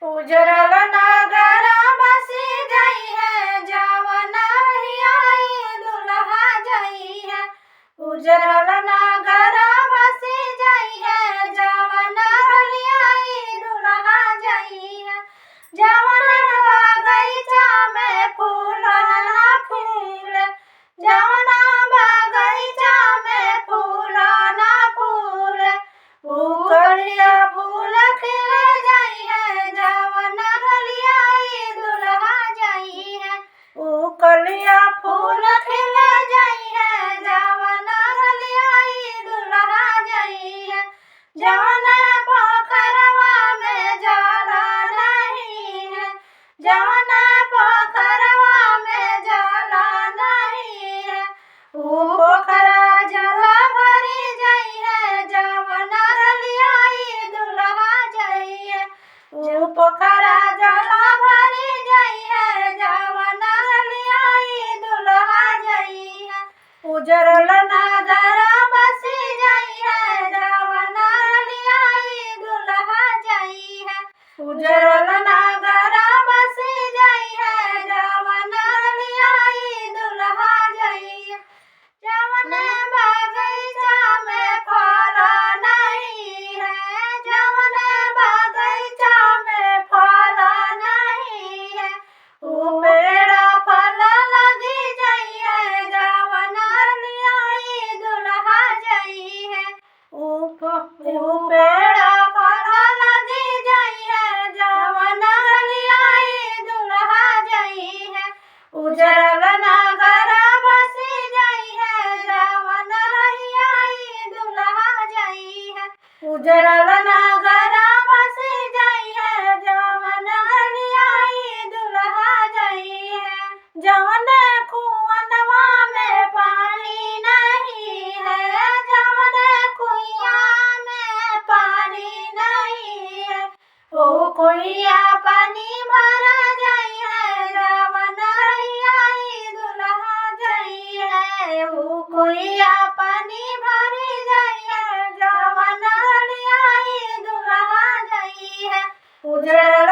उजरल नगर बसी गई है, जवन आई दुल्हा जई है। उजरल नगर बसी गई है, जवन आई दुल्हा जई है। जवन बगीचा में फूल ना फूल, जवन बगीचा में फूल ना फूल, कलिया फूल खिल जाई है, जवन आई दुल्हा जई है। कलिया फूल खिल जाई है, जवन आई दुल्हा जई है। जवन पोखरवा में जाला नहीं है, जवन पोखरवा में जाला नहीं है, पोखरा जला भरी जाई है, जवन आई दुल्हा जई है। पोखरा जला भरी जाई है, जवन आई दुल्हा जई है। उजरल नगर बसी जाई है, जवन आई दुल्हा जई है। उजरल नगर बसी जाई है, जवन आई दुल्हा जई है। जवन बगीचा में फल नहीं है, जवन बगीचा में फल नहीं है, पेड़ फल लगी जाई है, जवन आई दुल्हा जई है। पेड़ फल लगी जाई है, जवन आई दुल्हा जई है। उजरल नगर बसी जाई है, जवन आई दुल्हा जई है। उजरल नगर बसी जाई है, जवन आई दुल्हा जई है। जवन कुआंवा में पानी नहीं है, जवन कुइया में पानी नहीं है, कुइया पानी भर जाई है, जवन आई दुल्हा जई है। कुइया पानी भरी जाई है, जवन आई दुल्हा जई है। उजरल